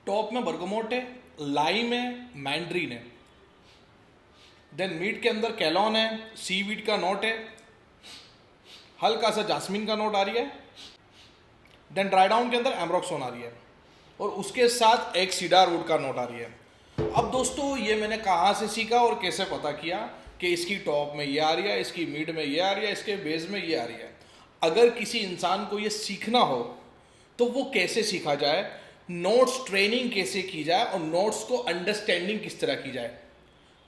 Top में bergamot है, lime है, मैंड्रीन है। देन मीट के अंदर कैलॉन है, सीवीड का नोट है, हल्का सा जास्मिन का नोट आ रही है। देन ड्राई डाउन के अंदर एम्ब्रोक्सोन आ रही है और उसके साथ एक सीडार वुड का नोट आ रही है। अब दोस्तों ये मैंने कहाँ से सीखा और कैसे पता किया कि इसकी टॉप में ये आ रही है, इसकी मिड में ये आ रही है, इसके बेस में ये आ रही है। अगर किसी इंसान को ये सीखना हो तो वो कैसे सीखा जाए, नोट्स ट्रेनिंग कैसे की जाए और नोट्स को अंडरस्टैंडिंग किस तरह की जाए,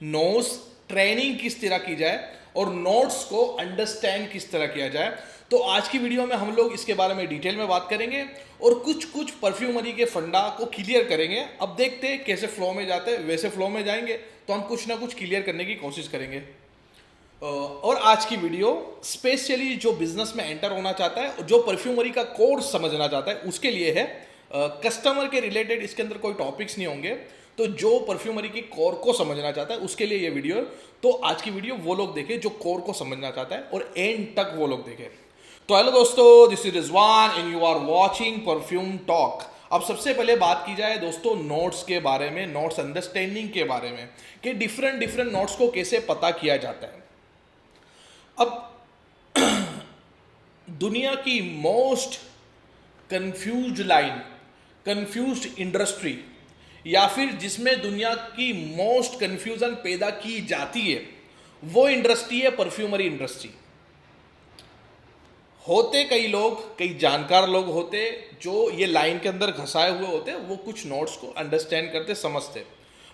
नोट्स ट्रेनिंग किस तरह की जाए और नोट्स को अंडरस्टैंड किस तरह किया जाए। तो आज की वीडियो में हम लोग इसके बारे में डिटेल में बात करेंगे और कुछ कुछ परफ्यूमरी के फंडा को क्लियर करेंगे। अब देखते हैं कैसे फ्लो में जाते हैं, वैसे फ्लो में जाएंगे तो हम कुछ ना कुछ क्लियर करने की कोशिश करेंगे। और आज की वीडियो स्पेशली जो बिजनेस में एंटर होना चाहता है, जो परफ्यूमरी का कोर्स समझना चाहता है उसके लिए है। कस्टमर के रिलेटेड इसके अंदर कोई टॉपिक्स नहीं होंगे, तो जो परफ्यूमरी की कोर को समझना चाहता है उसके लिए ये वीडियो। तो आज की वीडियो वो लोग देखें जो कोर को समझना चाहता है और एंड तक वो लोग देखें। तो हेलो दोस्तों, this is Rizwan and you are watching perfume talk. अब सबसे पहले बात की जाए दोस्तों नोट्स के बारे में, नोट्स अंडरस्टैंडिंग के बारे में कि डिफरेंट डिफरेंट नोट्स को कैसे पता किया जाता है। अब दुनिया की most confuse line, confuse industry, या फिर जिसमें दुनिया की मोस्ट कंफ्यूजन पैदा की जाती है, वो इंडस्ट्री है परफ्यूमरी इंडस्ट्री। होते कई लोग, कई जानकार लोग होते जो ये लाइन के अंदर घसाए हुए होते, वो कुछ नोट्स को अंडरस्टैंड करते, समझते।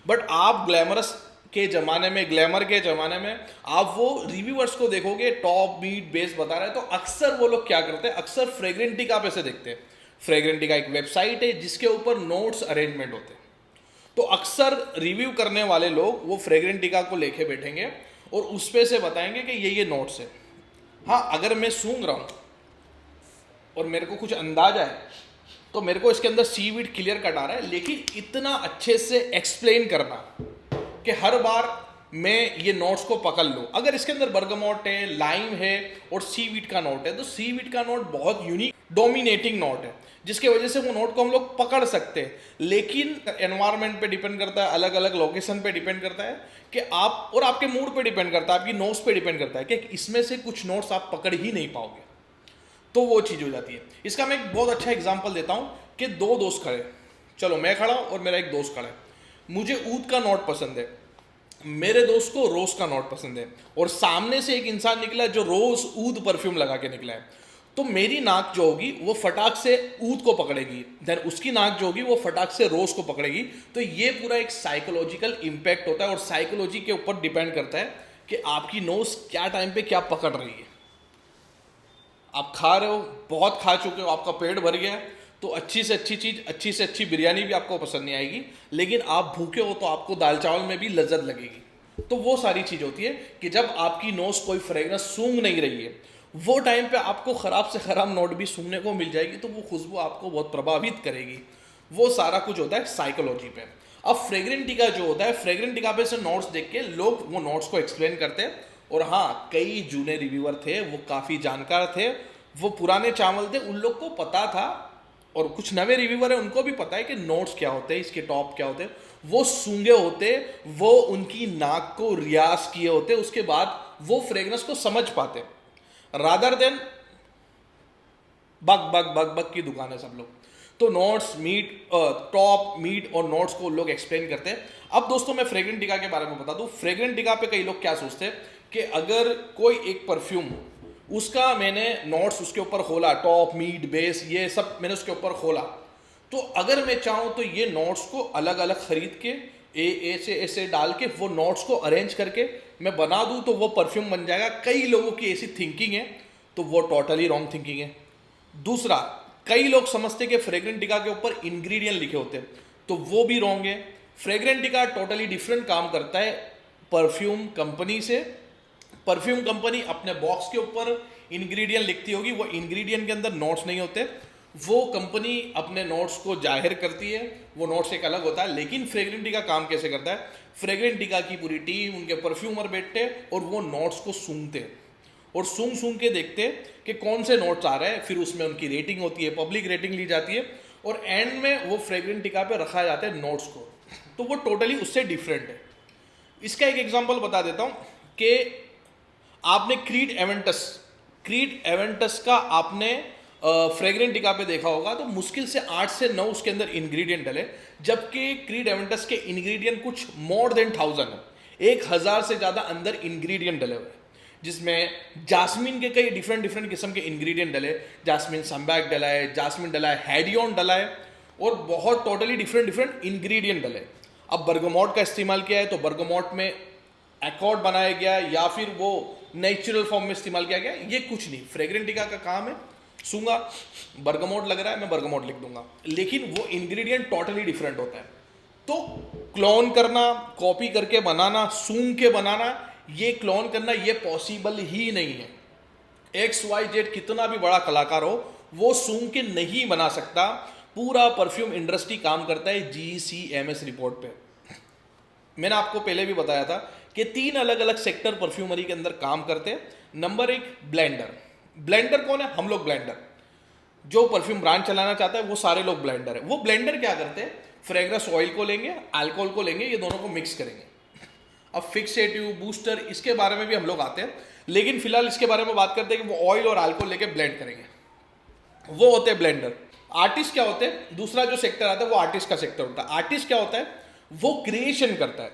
बट आप ग्लैमरस के ज़माने में, ग्लैमर के ज़माने में आप वो रिव्यूअर्स को देखोगे, टॉप बीट बेस बता रहे हैं, तो अक्सर वो लोग क्या करते हैं, अक्सर फ्रेग्रेंटिका पे से देखते हैं। फ्रेग्रेंटिका एक वेबसाइट है जिसके ऊपर नोट्स अरेंजमेंट होते हैं। तो अक्सर रिव्यू करने वाले लोग वो फ्रेग्रेंटिका को लेके बैठेंगे और उस पे से बताएंगे कि ये नोट्स है। हाँ, अगर मैं सूंघ रहा हूँ और मेरे को कुछ अंदाजा है तो मेरे को इसके अंदर सीवीड क्लियर कट आ रहा है, लेकिन इतना अच्छे से एक्सप्लेन करना कि हर बार मैं ये नोट्स को पकड़ लूँ। अगर इसके अंदर बर्गमोट है, लाइम है और सीवीड का नोट है, तो सीवीड का नोट बहुत यूनिक डोमिनेटिंग नोट है जिसके वजह से वो नोट को हम लोग पकड़ सकते हैं। लेकिन एनवायरनमेंट पे डिपेंड करता है, अलग अलग लोकेशन पे डिपेंड करता है कि आप, और आपके मूड पे डिपेंड करता है, आपकी नोट्स पे डिपेंड करता है कि इसमें से कुछ नोट्स आप पकड़ ही नहीं पाओगे, तो वो चीज़ हो जाती है। इसका मैं एक बहुत अच्छा एग्जाम्पल देता हूँ कि दो दोस्त खड़े, चलो मैं खड़ा हूँ और मेरा एक दोस्त खड़ा है। मुझे ऊद का नोट पसंद है, मेरे दोस्त को रोज का नोट पसंद है, और सामने से एक इंसान निकला जो रोज ऊद परफ्यूम लगा के निकला है। तो मेरी नाक जो होगी वो फटाक से ऊद को पकड़ेगी, देन उसकी नाक जो होगी वो फटाक से रोज को पकड़ेगी। तो ये पूरा एक साइकोलॉजिकल इंपैक्ट होता है और साइकोलॉजी के ऊपर डिपेंड करता है कि आपकी नोज क्या टाइम पे क्या पकड़ रही है। आप खा रहे हो, बहुत खा चुके हो, आपका पेट भर गया है, तो अच्छी से अच्छी चीज़, अच्छी से अच्छी बिरयानी भी आपको पसंद नहीं आएगी। लेकिन आप भूखे हो तो आपको दाल चावल में भी लज्जत लगेगी। तो वो सारी चीज़ होती है कि जब आपकी नोज कोई फ्रेगनेंस सूंघ नहीं रही है, वो टाइम पे आपको ख़राब से ख़राब नोट भी सूंघने को मिल जाएगी, तो वो खुशबू आपको बहुत प्रभावित करेगी। वो सारा कुछ होता है साइकोलॉजी पे। अब फ्रेग्रेंटिका जो होता है, फ्रेग्रेंटिका पे से नोट्स देख के लोग वो नोट्स को एक्सप्लेन करते हैं। और हाँ, कई जूने रिव्यूअर थे, वो काफ़ी जानकार थे, वो पुराने चावल थे, उन लोग को पता था। और कुछ नवे रिव्यूअर है, उनको भी पता है कि नोट्स क्या होते हैं, इसके टॉप क्या होते हैं। वो सूंघे होते, वो उनकी नाक को रियाज किए होते, उसके बाद वो फ्रेग्रेंस को समझ पाते, rather than bug bug bug bug की दुकान है सब लोग। तो नोट्स, मीट, टॉप, मीट और नोट्स को लोग एक्सप्लेन करते हैं। अब दोस्तों मैं फ्रेग्रेंटिका के बारे में बता दूं। फ्रेग्रेंटिका पे कई लोग क्या सोचते हैं कि अगर कोई एक परफ्यूम, उसका मैंने नोट्स उसके ऊपर खोला, टॉप, मीट, बेस, ये सब मैंने उसके ऊपर खोला, तो अगर मैं चाहूँ तो ये नोट्स को अलग अलग खरीद के ए से ऐसे डाल के वो नोट्स को अरेंज करके मैं बना दूँ तो वो परफ्यूम बन जाएगा। कई लोगों की ऐसी थिंकिंग है, तो वो टोटली रॉन्ग थिंकिंग है। दूसरा, कई लोग समझते कि फ्रेग्रेंटिका के ऊपर इंग्रेडिएंट लिखे होते हैं, तो वो भी रॉन्ग है। फ्रेग्रेंटिका टोटली डिफरेंट काम करता है परफ्यूम कंपनी से। परफ्यूम कंपनी अपने बॉक्स के ऊपर इंग्रेडिएंट लिखती होगी, वो इंग्रेडिएंट के अंदर नोट्स नहीं होते। वो कंपनी अपने नोट्स को जाहिर करती है, वो नोट्स एक अलग होता है। लेकिन फ्रेग्रेंटिका काम कैसे करता है, फ्रेग्रेंटिका की पूरी टीम, उनके परफ्यूमर बैठते और वो नोट्स को सूंघते और सूंघ सूंघ के देखते कि कौन से नोट्स आ रहे हैं। फिर उसमें उनकी रेटिंग होती है, पब्लिक रेटिंग ली जाती है। और एंड में वो फ्रेग्रेंटिका पे रखा जाता है नोट्स को, तो वो टोटली उससे डिफरेंट है। इसका एक एग्जांपल बता देता हूँ कि आपने क्रीड एवेंटस का आपने फ्रेग्रेंटिका पे देखा होगा, तो मुश्किल से 8 से 9 उसके अंदर इंग्रेडिएंट डले, जबकि क्रीड एवेंटस के इंग्रेडिएंट कुछ मोर देन 1000 है, 1000 से ज़्यादा अंदर इंग्रेडिएंट डले हुए हैं, जिसमें जास्मिन के कई डिफरेंट किस्म के इंग्रेडिएंट डले, जास्मिन संबैक डला है, जास्मिन डला है, हैडियोन डला है, और बहुत टोटली डिफरेंट इंग्रेडिएंट डले। अब बर्गमोट का इस्तेमाल किया है तो बर्गमोट में एकॉर्ड बनाया गया, या फिर वो नेचुरल फॉर्म में इस्तेमाल किया गया, ये कुछ नहीं। फ्रेग्रेंटिका का काम है, सूंगा बर्गमोट लग रहा है, मैं बर्गमोट लिख दूंगा, लेकिन वो इंग्रेडिएंट टोटली डिफरेंट होता है। तो क्लोन करना, कॉपी करके बनाना, सूंघ के बनाना, ये क्लोन करना ये पॉसिबल ही नहीं है। XYZ कितना भी बड़ा कलाकार हो, वो सूंघ के नहीं बना सकता। पूरा परफ्यूम इंडस्ट्री काम करता है GCMS रिपोर्ट पे। मैंने आपको पहले भी बताया था कि 3 अलग अलग सेक्टर परफ्यूमरी के अंदर काम करते हैं। नंबर 1 ब्लेंडर कौन है? हम लोग ब्लेंडर। जो परफ्यूम ब्रांड चलाना चाहता है वो सारे लोग ब्लेंडर है। वो ब्लेंडर क्या करते हैं? फ्रेग्रेंस ऑयल को लेंगे, अल्कोहल को लेंगे, ये दोनों को मिक्स करेंगे। अब फिक्सेटिव, बूस्टर, इसके बारे में भी हम लोग आते हैं, लेकिन फिलहाल इसके बारे में बात करते हैं कि वो ऑयल और अल्कोहल लेके ब्लेंड करेंगे। वो होते हैं ब्लेंडर। आर्टिस्ट क्या होते हैं? दूसरा जो सेक्टर आता है वो आर्टिस्ट का सेक्टर होता है। आर्टिस्ट क्या होता है? वो क्रिएशन करता है,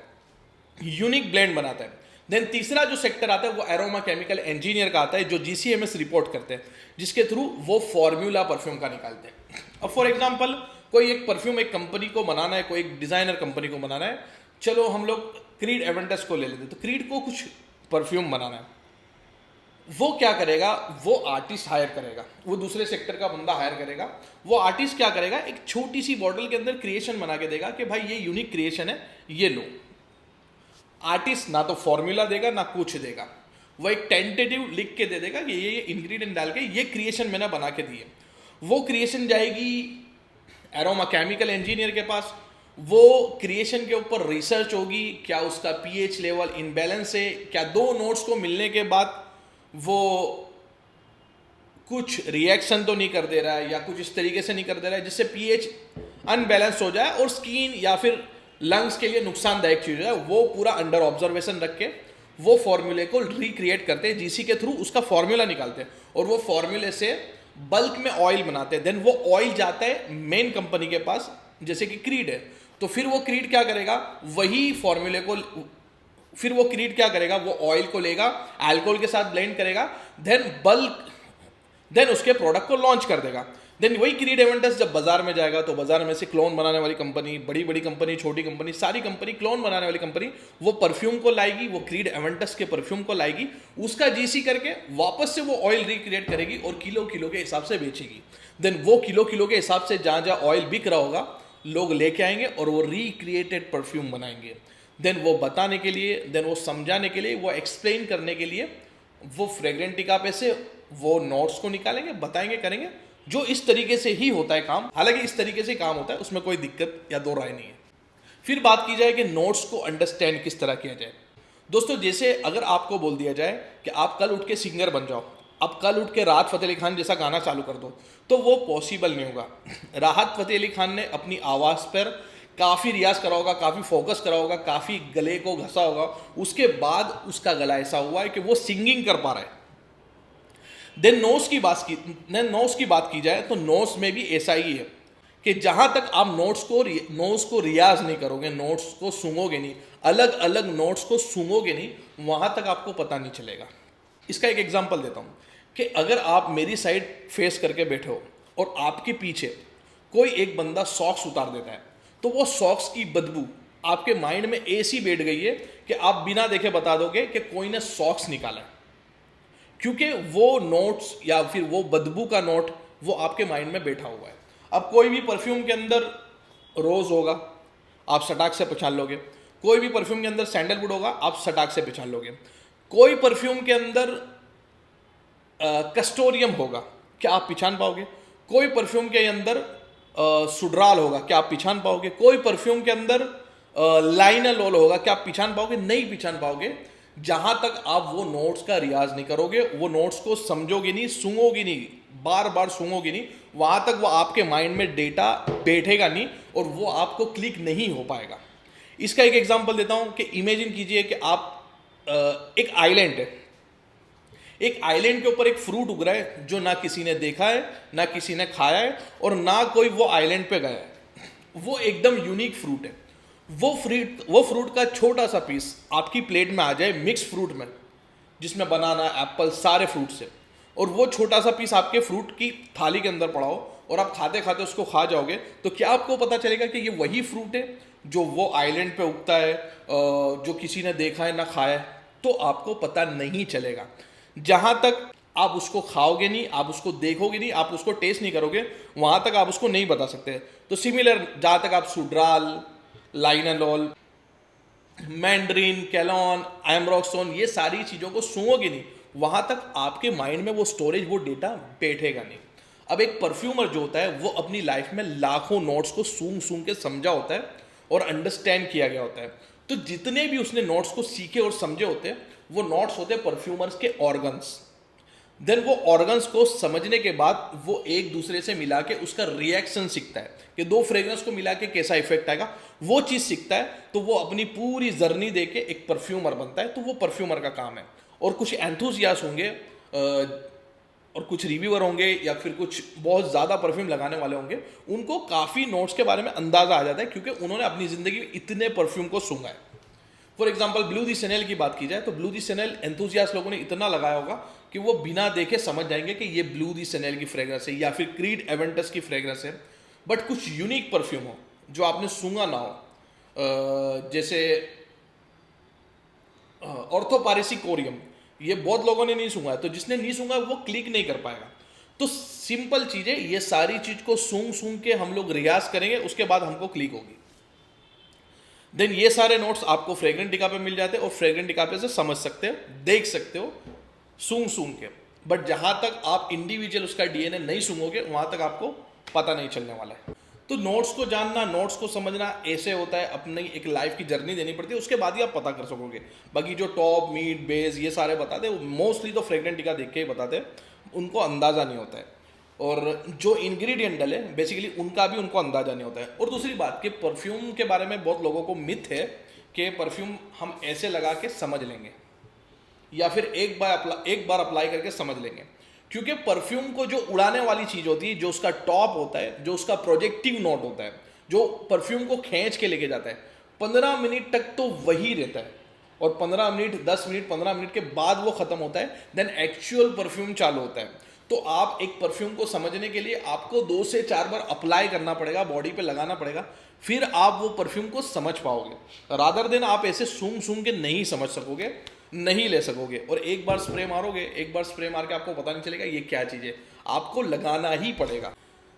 यूनिक ब्लेंड बनाता है। देन तीसरा जो सेक्टर आता है वो एरोमा केमिकल इंजीनियर का आता है, जो GCMS रिपोर्ट करते हैं, जिसके थ्रू वो फॉर्मूला परफ्यूम का निकालते हैं। अब फॉर एग्जांपल कोई एक परफ्यूम एक कंपनी को बनाना है, कोई एक डिजाइनर कंपनी को बनाना है, चलो हम लोग क्रीड एवेंटस को ले लेते हैं। तो क्रीड को कुछ परफ्यूम बनाना है, वो क्या करेगा? वो आर्टिस्ट हायर करेगा, वो दूसरे सेक्टर का बंदा हायर करेगा। वो आर्टिस्ट क्या करेगा? एक छोटी सी बॉटल के अंदर क्रिएशन बना के देगा कि भाई ये यूनिक क्रिएशन है, ये लो। आर्टिस्ट ना तो फॉर्मूला देगा ना कुछ देगा, वो एक टेंटेटिव लिख के दे देगा कि ये इंग्रेडिएंट डाल के ये क्रिएशन मैंने बना के दी है। वो क्रिएशन जाएगी एरोमा केमिकल इंजीनियर के पास, वो क्रिएशन के ऊपर रिसर्च होगी, क्या उसका pH लेवल इनबैलेंस है, क्या 2 नोट्स को मिलने के बाद वो कुछ रिएक्शन तो नहीं कर दे रहा है, या कुछ इस तरीके से नहीं कर दे रहा है जिससे pH अनबैलेंस हो जाए और स्किन या फिर लंग्स के लिए नुकसानदायक चीज है। वो पूरा अंडर ऑब्जर्वेशन रख के वो फॉर्मूले को रिक्रिएट करते हैं, GC के थ्रू उसका फॉर्मूला निकालते हैं, और वो फॉर्मूले से बल्क में ऑयल बनाते हैं। देन वो ऑयल जाता है मेन कंपनी के पास, जैसे कि क्रीड है, तो फिर वो क्रीड क्या करेगा? वही फॉर्मूले को फिर वो क्रीड क्या करेगा? वो ऑयल को लेगा, अल्कोहल के साथ ब्लेंड करेगा, देन उसके प्रोडक्ट को लॉन्च कर देगा। देन वही क्रीड एवेंटस जब बाजार में जाएगा तो बाजार में से क्लोन बनाने वाली कंपनी, बड़ी बड़ी कंपनी, छोटी कंपनी, सारी कंपनी, क्लोन बनाने वाली कंपनी वो परफ्यूम को लाएगी, वो क्रीड एवेंटस के परफ्यूम को लाएगी, उसका GC करके वापस से वो ऑयल रिक्रिएट करेगी और किलो किलो के हिसाब से बेचेगी। देन वो किलो किलो के हिसाब से जहाँ जहाँ ऑयल बिक रहा होगा लोग लेके आएंगे और वो रिक्रिएटेड परफ्यूम बनाएंगे। देन वो बताने के लिए, देन वो समझाने के लिए, वो एक्सप्लेन करने के लिए वो फ्रेग्रेंटिका पे से वो नोट्स को निकालेंगे, बताएंगे, करेंगे। जो इस तरीके से ही होता है काम, हालांकि इस तरीके से काम होता है, उसमें कोई दिक्कत या दो राय नहीं है। फिर बात की जाए कि नोट्स को अंडरस्टैंड किस तरह किया जाए। दोस्तों, जैसे अगर आपको बोल दिया जाए कि आप कल उठ के सिंगर बन जाओ, आप कल उठ के राहत फ़तेह अली खान जैसा गाना चालू कर दो, तो वो पॉसिबल नहीं होगा। राहत फ़तेह अली खान ने अपनी आवाज़ पर काफ़ी रियाज करा होगा, काफ़ी फोकस करा होगा, काफ़ी गले को घसा होगा, उसके बाद उसका गला ऐसा हुआ है कि वो सिंगिंग कर पा रहा है। देन नोस की बात की जाए तो नोस में भी ऐसा ही है कि जहां तक आप नोट्स को रियाज नहीं करोगे, नोट्स को सूंघोगे नहीं, अलग अलग नोट्स को सूंघोगे नहीं, वहां तक आपको पता नहीं चलेगा। इसका एक एग्जांपल देता हूं कि अगर आप मेरी साइड फेस करके बैठे हो और आपके पीछे कोई एक बंदा सॉक्स उतार देता है, तो वो सॉक्स की बदबू आपके माइंड में ऐसी बैठ गई है कि आप बिना देखे बता दोगे कि कोई ने सॉक्स निकाला है, क्योंकि वो नोट्स या फिर वो बदबू का नोट वो आपके माइंड में बैठा हुआ है। अब कोई भी परफ्यूम के अंदर रोज होगा, आप सटाक से पहचान लोगे। कोई भी परफ्यूम के अंदर सैंडलवुड होगा, आप सटाक से पहचान लोगे। कोई परफ्यूम के अंदर कस्टोरियम होगा, क्या आप पहचान पाओगे? कोई परफ्यूम के अंदर सुड्राल होगा, क्या आप पहचान पाओगे? कोई परफ्यूम के अंदर लाइनलोल होगा, क्या आप पहचान पाओगे? नहीं पहचान पाओगे, जहां तक आप वो नोट्स का रियाज नहीं करोगे, वो नोट्स को समझोगे नहीं, सूंघोगे नहीं, बार बार सूंघोगे नहीं, वहां तक वो आपके माइंड में डेटा बैठेगा नहीं और वो आपको क्लिक नहीं हो पाएगा। इसका एक एग्जांपल देता हूं कि इमेजिन कीजिए कि आप एक आइलैंड है, एक आइलैंड के ऊपर एक फ्रूट उग रहा है जो ना किसी ने देखा है, ना किसी ने खाया है, और ना कोई वो आइलैंड पे गया है। वो एकदम यूनिक फ्रूट है। वो फ्रूट का छोटा सा पीस आपकी प्लेट में आ जाए मिक्स फ्रूट में, जिसमें बनाना, एप्पल, सारे फ्रूट्स है, और वो छोटा सा पीस आपके फ्रूट की थाली के अंदर पड़ा हो और आप खाते खाते उसको खा जाओगे, तो क्या आपको पता चलेगा कि ये वही फ्रूट है जो वो आइलैंड पे उगता है, जो किसी ने देखा है ना खाया है? तो आपको पता नहीं चलेगा। जहां तक आप उसको खाओगे नहीं, आप उसको देखोगे नहीं, आप उसको टेस्ट नहीं करोगे, वहां तक आप उसको नहीं बता सकते। तो सिमिलर, जहां तक आप सुड्राल, लाइनालॉल, मैंड्रीन, कैलॉन, एमरोक्सोन, ये सारी चीज़ों को सूंघोगे नहीं, वहां तक आपके माइंड में वो स्टोरेज, वो डेटा बैठेगा नहीं। अब एक परफ्यूमर जो होता है वो अपनी लाइफ में लाखों नोट्स को सूंघ सूंघ के समझा होता है और अंडरस्टैंड किया गया होता है। तो जितने भी उसने नोट्स को सीखे और समझे होते हैं, वो नोट्स होते हैं परफ्यूमर्स के ऑर्गन्स। देन वो ऑर्गन्स को समझने के बाद वो एक दूसरे से मिला के उसका रिएक्शन सीखता है कि दो फ्रेग्रेंस को मिला के कैसा इफेक्ट आएगा, वो चीज़ सीखता है। तो वो अपनी पूरी जर्नी दे के एक परफ्यूमर बनता है। तो वो परफ्यूमर का काम है। और कुछ एंथुसियास्ट होंगे और कुछ रिव्यूअर होंगे या फिर कुछ बहुत ज़्यादा परफ्यूम लगाने वाले होंगे, उनको काफ़ी नोट्स के बारे में अंदाज़ा आ जाता है क्योंकि उन्होंने अपनी ज़िंदगी में इतने परफ्यूम को सूंघा है। फॉर एग्जाम्पल ब्लू दी शैनेल की बात की जाए तो ब्लू दी शैनेल एंथुसियास्ट लोगों ने इतना लगाया होगा कि वो बिना देखे समझ जाएंगे कि ये ब्लू दी शैनेल की फ्रेग्रेंस है या फिर क्रीड एवेंटस की फ्रेग्रेंस है। बट कुछ यूनिक परफ्यूम हो जो आपने सूंघा ना हो, जैसे ऑर्थोपारिसिकोरियम, ये बहुत लोगों ने नहीं सूंघा है, तो जिसने नहीं सूंघा वो क्लिक नहीं कर पाएगा। तो सिंपल चीज़ है, ये सारी चीज़ को सूंघ सूंघ के हम लोग रियाज करेंगे, उसके बाद हमको क्लिक होगी। देन ये सारे नोट्स आपको फ्रेग्रेंट डिका पे मिल जाते हैं और फ्रेग्रेंट डिका पे से समझ सकते हो, देख सकते हो सूंघ सूंघ के। बट जहां तक आप इंडिविजुअल उसका डीएनए नहीं सूंघोगे, वहां तक आपको पता नहीं चलने वाला है। तो नोट्स को जानना, नोट्स को समझना ऐसे होता है, अपनी एक लाइफ की जर्नी देनी पड़ती है, उसके बाद ही आप पता कर सकोगे। बाकी जो टॉप, मीड, बेस ये सारे बताते हैं, मोस्टली तो फ्रेग्रेंट डिका देख के ही बताते हैं, उनको अंदाजा नहीं होता है। और जो इंग्रेडिएंट डले बेसिकली उनका भी उनको अंदाजा नहीं होता है। और दूसरी बात कि परफ्यूम के बारे में बहुत लोगों को मिथ है कि परफ्यूम हम ऐसे लगा के समझ लेंगे या फिर एक बार अप्लाई करके समझ लेंगे। क्योंकि परफ्यूम को जो उड़ाने वाली चीज होती है, जो उसका टॉप होता है, जो उसका प्रोजेक्टिव नोट होता है, जो परफ्यूम को खींच के लेके जाता है, 15 मिनट तक तो वही रहता है। और 15 मिनट, 10 मिनट, 15 मिनट के बाद वो खत्म होता है, देन एक्चुअल परफ्यूम चालू होता है। तो आप एक परफ्यूम को समझने के लिए आपको 2 से 4 बार अप्लाई करना पड़ेगा, बॉडी पे लगाना पड़ेगा, फिर आप वो परफ्यूम को समझ पाओगे। रादर देन आप ऐसे सूंघ सूंघ के नहीं समझ सकोगे, नहीं ले सकोगे। और एक बार स्प्रे मारोगे, एक बार स्प्रे मार के आपको पता नहीं चलेगा ये क्या चीज़ है, आपको लगाना ही पड़ेगा।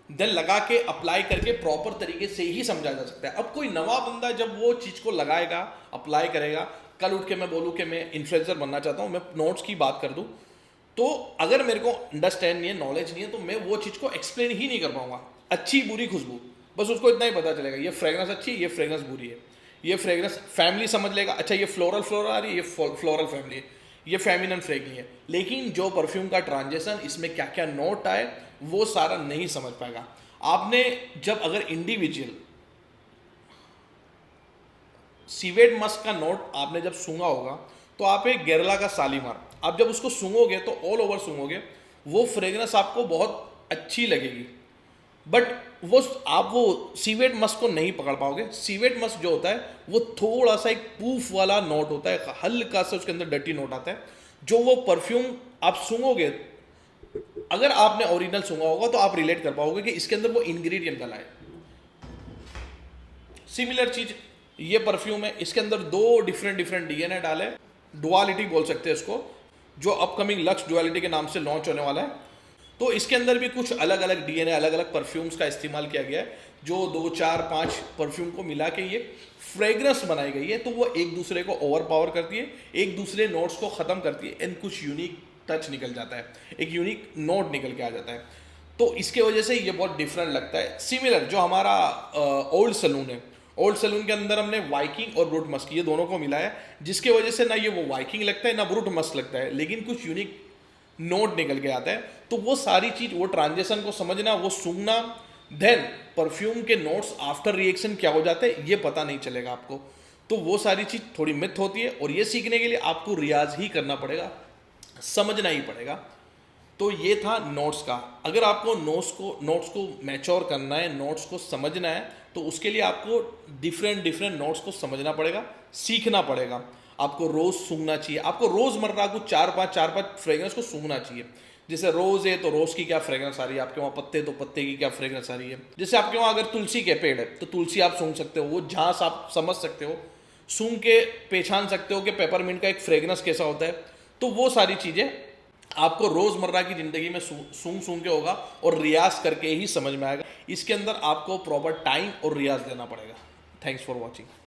देन लगा के अप्लाई करके प्रॉपर तरीके से ही समझा जा सकता है। अब कोई नवा बंदा जब वो चीज़ को लगाएगा, अप्लाई करेगा, कल उठ के मैं बोलूँ कि मैं इन्फ्लुएंसर बनना चाहता हूँ, मैं नोट्स की बात कर दूँ, तो अगर मेरे को अंडरस्टैंड नहीं है, नॉलेज नहीं है, तो मैं वो चीज़ को एक्सप्लेन ही नहीं कर पाऊंगा। अच्छी बुरी खुशबू, बस उसको इतना ही पता चलेगा, ये फ्रेग्रेंस अच्छी है, ये फ्रेग्रेंस बुरी है। ये फ्रेग्रेंस फैमिली समझ लेगा, अच्छा ये फ्लोरल आ रही है, ये फ्लोरल फैमिली है, ये फेमिनन फ्रेगनी है। लेकिन जो परफ्यूम का ट्रांजेक्शन, इसमें क्या क्या नोट आए, वो सारा नहीं समझ पाएगा। आपने जब अगर इंडिविजुअल सीवेट मस्क का नोट आपने जब सूंघा होगा, तो आप एक गेरला का सालीमार, आप जब उसको सूंघोगे तो ऑल ओवर सूंघोगे, वो फ्रेग्रेंस आपको बहुत अच्छी लगेगी। बट वो सीवेट मस्क को नहीं पकड़ पाओगे। सीवेट मस्क जो होता है वो थोड़ा सा एक पूफ वाला नोट होता है, हल्का सा उसके अंदर डर्टी नोट आता है। जो वो परफ्यूम आप सूंघोगे, अगर आपने ओरिजिनल सूंघा होगा तो आप रिलेट कर पाओगे कि इसके अंदर वो इंग्रेडिएंट डला है। सिमिलर चीज ये परफ्यूम है, इसके अंदर 2 डिफरेंट डीएनए डाले, डुअलिटी बोल सकते हैं इसको, जो अपकमिंग लक्स डुअलिटी के नाम से लॉन्च होने वाला है। तो इसके अंदर भी कुछ अलग अलग डीएनए, अलग अलग परफ्यूम्स का इस्तेमाल किया गया है, जो 2, 4, 5 परफ्यूम को मिला के ये फ्रेग्रेंस बनाई गई है। तो वो एक दूसरे को ओवर पावर करती है, एक दूसरे नोट्स को ख़त्म करती है, एंड कुछ यूनिक टच निकल जाता है, एक यूनिक नोट निकल के आ जाता है। तो इसके वजह से ये बहुत डिफरेंट लगता है। सिमिलर जो हमारा ओल्ड सलून है, ओल्ड सलून के अंदर हमने वाइकिंग और ब्रूट मस्क ये दोनों को मिलाया, जिसके वजह से ना ये वो वाइकिंग लगता है ना ब्रूट मस्क लगता है, लेकिन कुछ यूनिक नोट निकल के आता है। तो वो सारी चीज़, वो ट्रांजेक्शन को समझना, वो सूंघना, देन परफ्यूम के नोट्स आफ्टर रिएक्शन क्या हो जाते हैं ये पता नहीं चलेगा आपको। तो वो सारी चीज़ थोड़ी मिथ होती है, और ये सीखने के लिए आपको रियाज ही करना पड़ेगा, समझना ही पड़ेगा। तो ये था नोट्स का। अगर आपको नोट्स को मैच्योर करना है, नोट्स को समझना है, तो उसके लिए आपको डिफरेंट नोट्स को समझना पड़ेगा, सीखना पड़ेगा। आपको रोज़ सूंघना चाहिए, आपको रोज़मर्रा को चार पांच फ्रेग्रेंस को सूंघना चाहिए। जैसे रोज़ है तो रोज़ की क्या फ्रेग्रेंस आ रही है, आपके वहाँ पत्ते तो पत्ते की क्या फ्रेग्रेंस आ रही है। जैसे आपके वहाँ अगर तुलसी के पेड़ है तो तुलसी आप सूंघ सकते हो, वो झांस आप समझ सकते हो, सूंघ के पहचान सकते हो कि पेपरमिंट का एक फ्रेग्रेंस कैसा होता है। तो वो सारी चीज़ें आपको रोज़मर्रा की ज़िंदगी में सूंघ सूंघ के होगा, और रियाज करके ही समझ में आएगा। इसके अंदर आपको प्रॉपर टाइम और रियाज देना पड़ेगा। Thanks for watching.